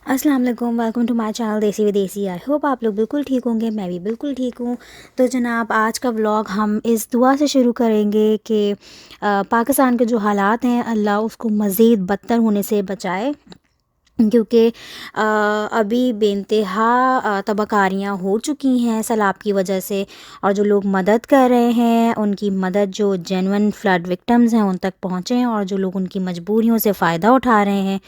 अस्सलाम वालेकुम, welcome to my channel देसी विदेशी। आई होप आप लोग बिल्कुल ठीक होंगे, मैं भी बिल्कुल ठीक हूँ। तो जनाब, आज का व्लॉग हम इस दुआ से शुरू करेंगे कि पाकिस्तान के जो हालात हैं, अल्लाह उसको मज़ीद बदतर होने से बचाए, क्योंकि अभी बेइंतहा तबाहकारियाँ हो चुकी हैं सैलाब की वजह से। और जो लोग मदद कर रहे हैं, उनकी मदद जो जेन्युइन फ्लड विक्टिम्स हैं उन तक पहुँचे, और जो लोग उनकी मजबूरियों से फ़ायदा उठा रहे हैं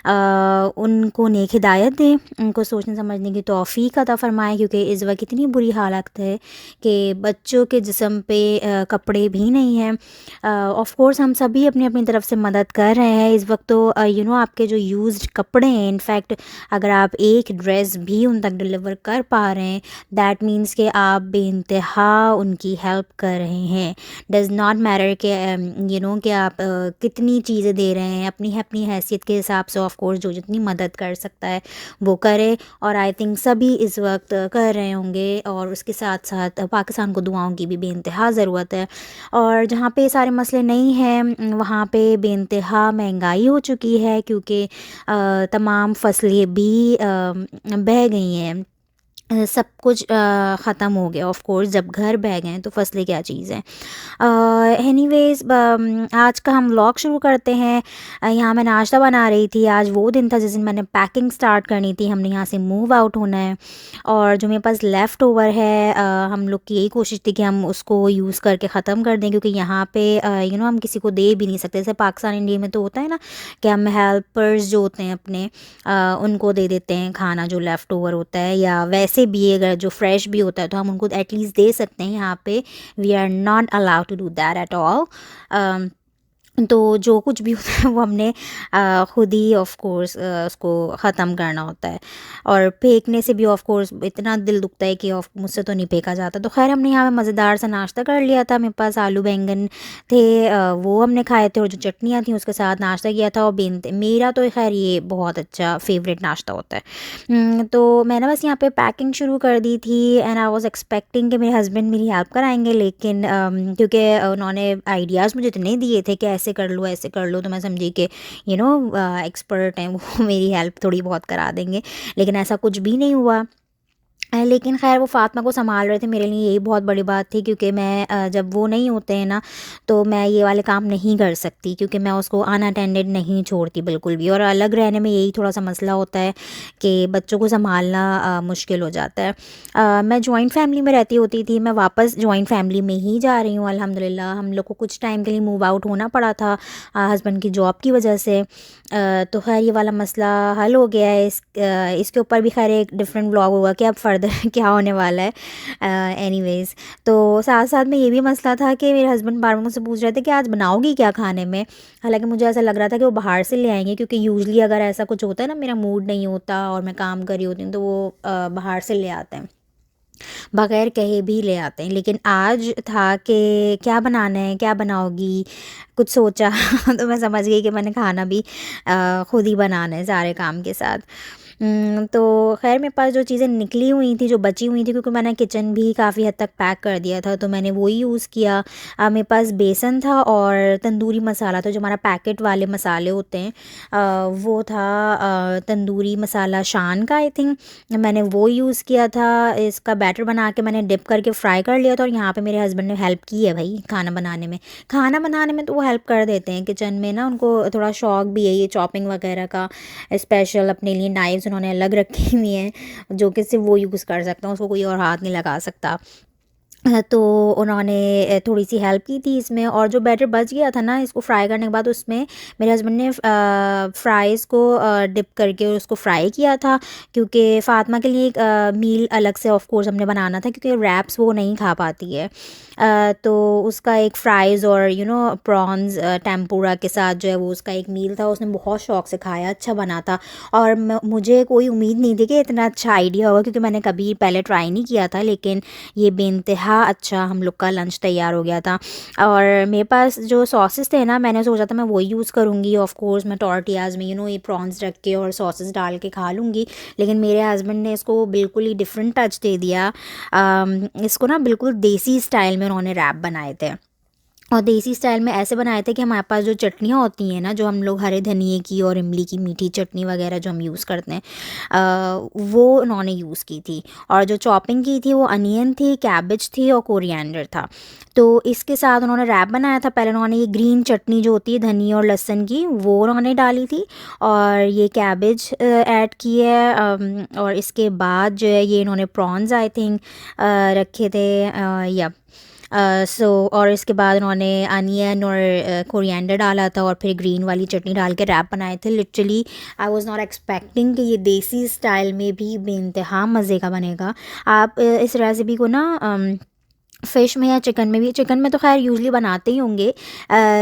उनको नेक हिदायत दें, उनको सोचने समझने की तौफ़ीक अता फ़रमाएँ, क्योंकि इस वक्त इतनी बुरी हालत है कि बच्चों के जिस्म पे कपड़े भी नहीं हैं। ऑफ़ कोर्स हम सभी अपनी अपनी तरफ से मदद कर रहे हैं इस वक्त। तो आपके जो यूज्ड कपड़े हैं, इनफैक्ट अगर आप एक ड्रेस भी उन तक डिलीवर कर पा रहे हैं, दैट मीन्स कि आप बेइंतहा उनकी हेल्प कर रहे हैं। डज़ नॉट मैटर कि कि आप कितनी चीज़ें दे रहे हैं, अपनी अपनी हैसियत के हिसाब से ऑफ़ कोर्स जो जितनी मदद कर सकता है वो करे। और आई थिंक सभी इस वक्त कर रहे होंगे, और उसके साथ साथ पाकिस्तान को दुआओं की भी बेइंतहा ज़रूरत है। और जहाँ पे सारे मसले नहीं हैं, वहाँ पे बेइंतहा महंगाई हो चुकी है, क्योंकि तमाम फसलें भी बह गई हैं। सब कुछ ख़त्म हो गया। ऑफ़ कोर्स जब घर बह गए हैं तो फसलें क्या चीज़ हैं। एनीवेज़, आज का हम व्लॉग शुरू करते हैं। यहाँ मैं नाश्ता बना रही थी। आज वो दिन था जिस दिन मैंने पैकिंग स्टार्ट करनी थी, हमने यहाँ से मूव आउट होना है। और जो मेरे पास लेफ़्ट ओवर है, हम लोग की यही कोशिश थी कि हम उसको यूज़ करके ख़त्म कर दें, क्योंकि यहाँ पे हम किसी को दे भी नहीं सकते। जैसे पाकिस्तान इंडिया में तो होता है ना कि हम हेल्पर्स जो होते हैं अपने, उनको दे देते हैं खाना जो लेफ़्ट ओवर होता है, या वैसे भी अगर जो फ्रेश भी होता है तो हम उनको एटलीस्ट दे सकते हैं। यहाँ पे we are not allowed to do that at all. तो जो कुछ भी होता है वो हमने ख़ुद ही ऑफ़ कोर्स उसको ख़त्म करना होता है। और फेंकने से भी ऑफ़ कोर्स इतना दिल दुखता है कि मुझसे तो नहीं फेंका जाता। तो खैर हमने यहाँ पे मज़ेदार सा नाश्ता कर लिया था। मेरे पास आलू बैंगन थे, वो हमने खाए थे, और जो चटनियाँ थी उसके साथ नाश्ता किया था। और मेरा तो खैर ये बहुत अच्छा फेवरेट नाश्ता होता है। तो मैंने बस यहाँ पे पैकिंग शुरू कर दी थी, एंड आई वाज़ एक्सपेक्टिंग कि मेरे हस्बैंड मेरी हेल्प कराएंगे, लेकिन क्योंकि उन्होंने आइडियाज़ मुझे इतने दिए थे कि ऐसे कर लो ऐसे कर लो, तो मैं समझी कि एक्सपर्ट हैं वो मेरी हेल्प थोड़ी बहुत करा देंगे। लेकिन ऐसा कुछ भी नहीं हुआ। लेकिन ख़ैर वो फ़ातिमा को सँभाल रहे थे, मेरे लिए यही बहुत बड़ी बात थी, क्योंकि मैं जब वो नहीं होते हैं ना, तो मैं ये वाले काम नहीं कर सकती, क्योंकि मैं उसको अनअटेंडेड नहीं छोड़ती बिल्कुल भी। और अलग रहने में यही थोड़ा सा मसला होता है कि बच्चों को सँभालना मुश्किल हो जाता है। मैं जॉइंट फैमिली में रहती होती थी, मैं वापस जॉइंट फैमिली में ही जा रही हूँ अल्हम्दुलिल्लाह। हम लोग को कुछ टाइम के लिए मूव आउट होना पड़ा था हस्बैंड की जॉब की वजह से। तो खैर ये वाला मसला हल हो गया है। इसके ऊपर भी खैर एक डिफरेंट व्लॉग होगा कि अब फर्दर क्या होने वाला है। एनीवेज़, तो साथ साथ में ये भी मसला था कि मेरे हस्बैंड बार बार मुझसे पूछ रहे थे कि आज बनाओगी क्या खाने में। हालांकि मुझे ऐसा लग रहा था कि वो बाहर से ले आएंगे, क्योंकि यूजली अगर ऐसा कुछ होता है ना, मेरा मूड नहीं होता और मैं काम कर रही होती हूँ, तो वो बाहर से ले आते हैं, बगैर कहे भी ले आते हैं। लेकिन आज था कि क्या बनाना है, क्या बनाओगी, कुछ सोचा तो मैं समझ गई कि मैंने खाना भी खुद ही बनाना है सारे काम के साथ। तो ख़ैर मेरे पास जो चीज़ें निकली हुई थी, जो बची हुई थी, क्योंकि मैंने किचन भी काफ़ी हद तक पैक कर दिया था, तो मैंने वही यूज़ किया। मेरे पास बेसन था और तंदूरी मसाला था, जो हमारा पैकेट वाले मसाले होते हैं, वो था तंदूरी मसाला शान का, आई थिंक। मैंने वो यूज़ किया था। इसका बैटर बना के मैंने डिप करके फ्राई कर लिया था। और यहाँ पे मेरे हस्बैंड ने हेल्प की है भाई खाना बनाने में। खाना बनाने में तो वो हेल्प कर देते हैं किचन में ना, उनको थोड़ा शौक भी है ये चॉपिंग वगैरह का। स्पेशल अपने लिए नाइफ्स उन्होंने अलग रखी हुई हैं, जो कि सिर्फ वो यूज़ कर सकता हूँ, उसको कोई और हाथ नहीं लगा सकता। तो उन्होंने थोड़ी सी हेल्प की थी इसमें। और जो बैटर बच गया था ना, इसको फ्राई करने के बाद उसमें मेरे हस्बैंड ने फ्राइज़ को डिप करके उसको फ्राई किया था, क्योंकि फ़ातिमा के लिए एक मील अलग से ऑफ कोर्स हमने बनाना था, क्योंकि रैप्स वो नहीं खा पाती है। तो उसका एक फ़्राइज़ और प्रॉन्स टेम्पुरा के साथ जो है वो उसका एक मील था, उसने बहुत शौक से खाया, अच्छा बना था। और मुझे कोई उम्मीद नहीं थी कि इतना अच्छा आइडिया होगा, क्योंकि मैंने कभी पहले ट्राई नहीं किया था। लेकिन ये बेइंतहा अच्छा हम लोग का लंच तैयार हो गया था। और मेरे पास जो सॉसेस थे ना, मैंने सोचा था मैं वही यूज़ करूँगी। ऑफ कोर्स मैं टॉर्टियाज़ में ये प्रॉन्स रख के और सॉसेस डाल के खा लूँगी। लेकिन मेरे हस्बैंड ने इसको बिल्कुल ही डिफरेंट टच दे दिया। इसको ना बिल्कुल देसी स्टाइल में उन्होंने रैप बनाए थे। और देसी स्टाइल में ऐसे बनाए थे कि हमारे पास जो चटनियाँ होती हैं ना, जो हम लोग हरे धनिए की और इमली की मीठी चटनी वगैरह जो हम यूज़ करते हैं, वो उन्होंने यूज़ की थी। और जो चॉपिंग की थी वो अनियन थी, कैबेज थी और कोरिएंडर था। तो इसके साथ उन्होंने रैप बनाया था। पहले उन्होंने ये ग्रीन चटनी जो होती है धनिया और लहसुन की, वो उन्होंने डाली थी, और ये कैबेज ऐड की है। और इसके बाद जो है ये इन्होंने प्रॉन्स आई थिंक रखे थे, या सो। और इसके बाद उन्होंने अनियन और कोरिएंडर डाला था, और फिर ग्रीन वाली चटनी डाल के रैप बनाए थे। Literally I was not expecting कि ये देसी स्टाइल में भी बेइंतहा मज़े का बनेगा। आप इस रेसिपी को ना फ़िश में या चिकन में भी, चिकन में तो ख़ैर यूजुअली बनाते ही होंगे,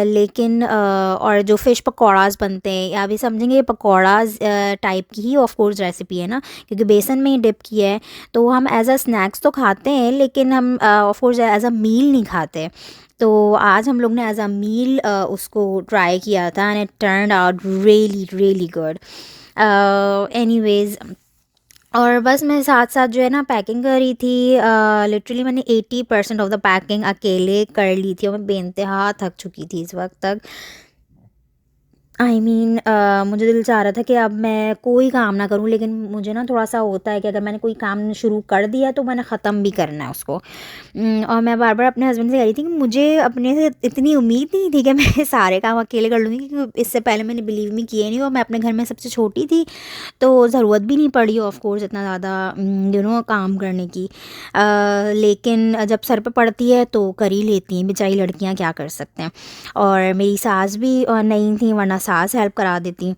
लेकिन और जो फ़िश पकौड़ाज़ बनते हैं, या भी समझेंगे ये पकौड़ाज़ टाइप की ही ऑफ कोर्स रेसिपी है ना, क्योंकि बेसन में ही डिप किया है। तो हम एज़ अ स्नैक्स तो खाते हैं, लेकिन हम ऑफ कोर्स एज़ अ मील नहीं खाते। तो आज हम लोग ने एज़ अ मील उसको ट्राई किया था, and it turned out really really good. Anyways, और बस मैं साथ-साथ जो है ना पैकिंग कर रही थी। लिटरली मैंने 80% ऑफ़ द पैकिंग अकेले कर ली थी, और मैं बेइंतहा थक चुकी थी इस वक़्त तक। मुझे दिल चाह रहा था कि अब मैं कोई काम ना करूं, लेकिन मुझे ना थोड़ा-सा होता है कि अगर मैंने कोई काम शुरू कर दिया तो मैंने ख़त्म भी करना है उसको। और मैं बार-बार अपने हस्बैंड से कह रही थी कि मुझे अपने से इतनी उम्मीद नहीं थी कि मैं सारे काम अकेले कर लूँगी, क्योंकि इससे पहले मैंने बिलीव भी किए नहीं, और मैं अपने घर में सबसे छोटी थी, तो ज़रूरत भी नहीं पड़ी ऑफ़ कोर्स इतना ज़्यादा काम करने की। लेकिन जब सर पे पड़ती है तो कर ही लेती हैं बेचारी लड़कियाँ, क्या कर सकते हैं। और मेरी सास भी नहीं थी, वरना सास हेल्प करा देती।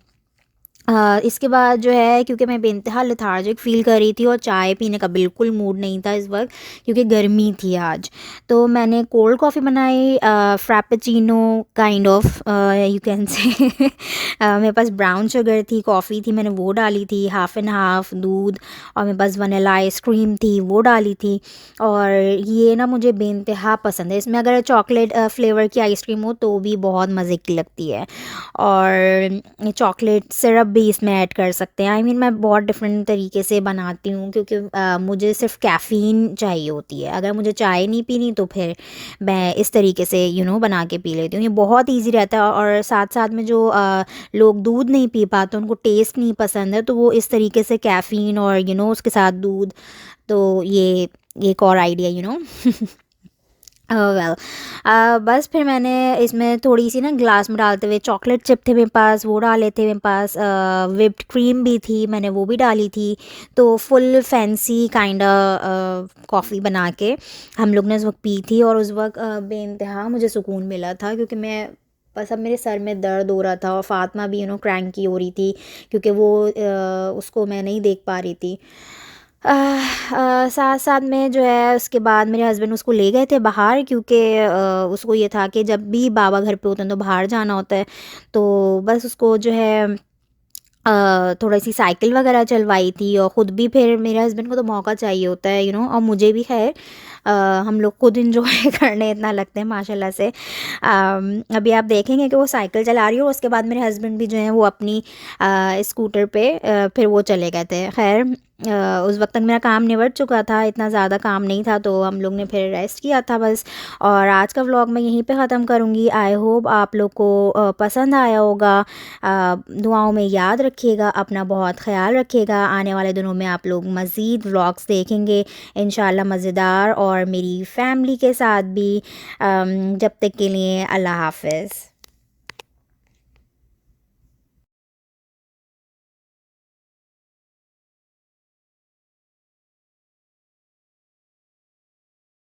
इसके बाद जो है, क्योंकि मैं बेइंतहा लेथार्जिक फ़ील कर रही थी और चाय पीने का बिल्कुल मूड नहीं था इस वक्त, क्योंकि गर्मी थी आज, तो मैंने कोल्ड कॉफ़ी बनाई, Frappuccino kind of, you can say. मेरे पास ब्राउन शुगर थी, कॉफ़ी थी, मैंने वो डाली थी, हाफ़ एंड हाफ़ दूध, और मेरे पास वनीला आइसक्रीम थी, वो डाली थी। और ये ना मुझे बेइंतहा पसंद है। इसमें अगर चॉकलेट फ्लेवर की आइसक्रीम हो तो भी बहुत मज़े की लगती है, और चॉकलेट सिरप भी इसमें ऐड कर सकते हैं। मैं बहुत डिफरेंट तरीके से बनाती हूँ, क्योंकि मुझे सिर्फ कैफ़ीन चाहिए होती है। अगर मुझे चाय नहीं पीनी तो फिर मैं इस तरीके से बना के पी लेती हूँ। ये बहुत ईज़ी रहता है, और साथ साथ में जो लोग दूध नहीं पी पाते, उनको टेस्ट नहीं पसंद है, तो वो इस तरीके से कैफ़ीन और उसके साथ दूध, तो ये एक और आइडिया वेल। बस फिर मैंने इसमें थोड़ी सी ना ग्लास में डालते हुए चॉकलेट चिप थे मेरे पास, वो डाले थे मेरे पास, विप्ड क्रीम भी थी, मैंने वो भी डाली थी। तो फुल फैंसी काइंड कॉफ़ी बना के हम लोग ने उस वक्त पी थी, और उस वक्त बेइंतहा मुझे सुकून मिला था, क्योंकि मैं बस अब मेरे सर में दर्द हो रहा था, और फातिमा भी क्रैंकी हो रही थी, क्योंकि वो उसको मैं नहीं देख पा रही थी। साथ साथ में जो है, उसके बाद मेरे हस्बैंड उसको ले गए थे बाहर, क्योंकि उसको ये था कि जब भी बाबा घर पे होते हैं तो बाहर जाना होता है। तो बस उसको जो है थोड़ी-सी साइकिल वगैरह चलवाई थी, और ख़ुद भी, फिर मेरे हस्बैंड को तो मौका चाहिए होता है और मुझे भी खैर, हम लोग खुद इंजॉय करने इतना लगते हैं माशाल्लाह से। अभी आप देखेंगे कि वो साइकिल चला रही है, और उसके बाद मेरे हस्बैंड भी जो हैं वो अपनी स्कूटर पे फिर वो चले गए थे। खैर, उस वक्त तक मेरा काम निबट चुका था, इतना ज़्यादा काम नहीं था, तो हम लोग ने फिर रेस्ट किया था बस। और आज का व्लॉग मैं यहीं पे ख़त्म करूँगी। आई होप आप लोग को पसंद आया होगा। दुआओं में याद रखिएगा, अपना बहुत ख़्याल रखिएगा। आने वाले दिनों में आप लोग मज़ीद व्लॉग्स देखेंगे इंशाल्लाह, मज़ेदार, और मेरी फैमिली के साथ भी। जब तक के लिए अल्लाह हाफ़िज़।